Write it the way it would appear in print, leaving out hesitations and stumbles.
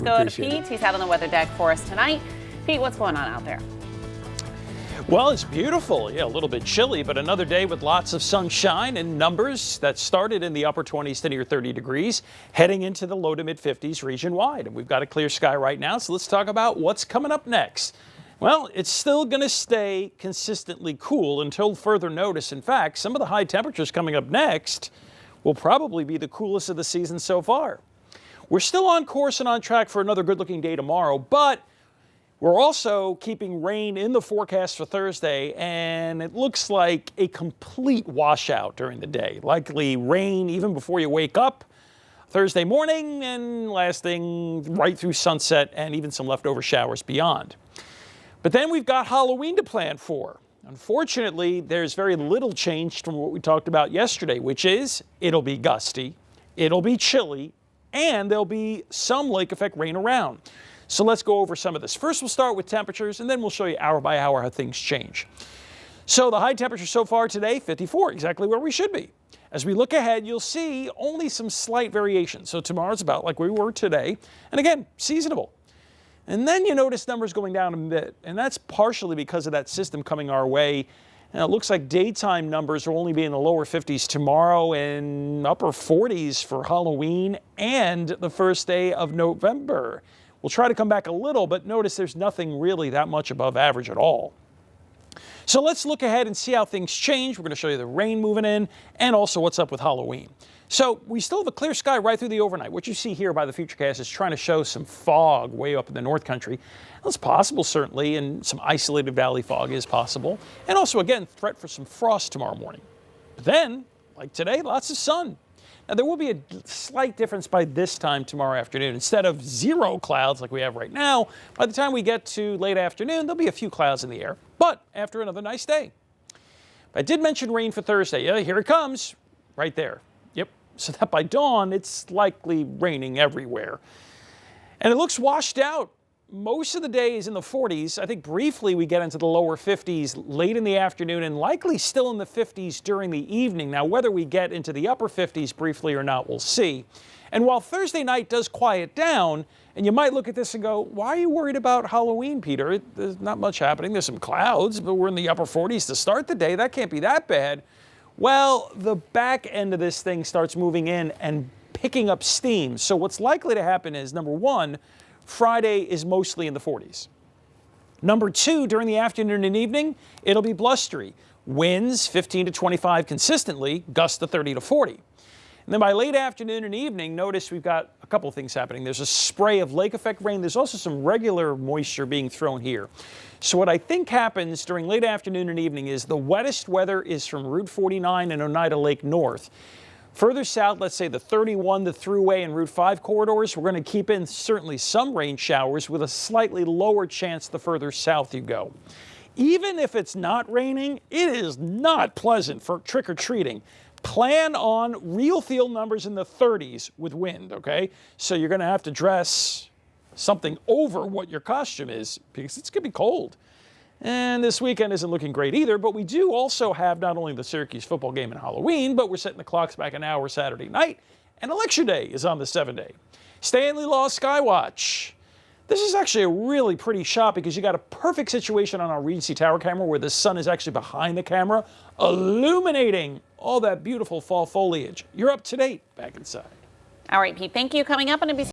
go to Pete. He's out on the weather deck for us tonight. Pete, what's going on out there? Well, it's beautiful. Yeah, a little bit chilly, but another day with lots of sunshine and numbers that started in the upper 20s to near 30 degrees, heading into the low to mid 50s region-wide. And we've got a clear sky right now, so let's talk about what's coming up next. Well, it's still going to stay consistently cool until further notice. In fact, some of the high temperatures coming up next will probably be the coolest of the season so far. We're still on course and on track for another good-looking day tomorrow, but we're also keeping rain in the forecast for Thursday, and it looks like a complete washout during the day. Likely rain even before you wake up Thursday morning and lasting right through sunset, and even some leftover showers beyond. But then we've got Halloween to plan for. Unfortunately, there's very little change from what we talked about yesterday, which is it'll be gusty, it'll be chilly, and there'll be some lake effect rain around. So let's go over some of this. First, we'll start with temperatures, and then we'll show you hour by hour how things change. So the high temperature so far today, 54, exactly where we should be. As we look ahead, you'll see only some slight variation. So tomorrow's about like we were today, and again, seasonable. And then you notice numbers going down a bit, and that's partially because of that system coming our way. And it looks like daytime numbers will only be in the lower 50s tomorrow and upper 40s for Halloween and the first day of November. We'll try to come back a little, but notice there's nothing really that much above average at all. So let's look ahead and see how things change. We're going to show you the rain moving in and also what's up with Halloween. So we still have a clear sky right through the overnight. What you see here by the Futurecast is trying to show some fog way up in the North Country. That's possible, certainly, and some isolated valley fog is possible. And also, again, threat for some frost tomorrow morning. But then, like today, lots of sun. Now, there will be a slight difference by this time tomorrow afternoon. Instead of zero clouds like we have right now, by the time we get to late afternoon, there'll be a few clouds in the air, but after another nice day. I did mention rain for Thursday. Yeah, here it comes, right there. Yep, so that by dawn, it's likely raining everywhere. And it looks washed out. Most of the day is in the 40s. I think briefly we get into the lower 50s late in the afternoon and likely still in the 50s during the evening. Now, whether we get into the upper 50s briefly or not, we'll see. And while Thursday night does quiet down, and you might look at this and go, why are you worried about Halloween, Peter? There's not much happening. There's some clouds, but we're in the upper 40s to start the day. That can't be that bad. Well, the back end of this thing starts moving in and picking up steam. So what's likely to happen is, number one, Friday is mostly in the 40s. Number two, during the afternoon and evening, it'll be blustery. Winds 15 to 25 consistently, gusts to 30 to 40. And then by late afternoon and evening, notice we've got a couple of things happening. There's a spray of lake effect rain. There's also some regular moisture being thrown here. So what I think happens during late afternoon and evening is the wettest weather is from Route 49 and Oneida Lake North. Further south, let's say the 31, the Thruway, and Route 5 corridors, we're going to keep in certainly some rain showers with a slightly lower chance the further south you go. Even if it's not raining, it is not pleasant for trick-or-treating. Plan on real field numbers in the 30s with wind, okay? So you're going to have to dress something over what your costume is because it's going to be cold. And this weekend isn't looking great either, but we do also have not only the Syracuse football game and Halloween, but we're setting the clocks back an hour Saturday night, and Election Day is on the 7th day. Stanley Law Skywatch. This is actually a really pretty shot because you got a perfect situation on our Regency Tower camera where the sun is actually behind the camera, illuminating all that beautiful fall foliage. You're up to date back inside. All right, Pete, thank you. Coming up on NBC.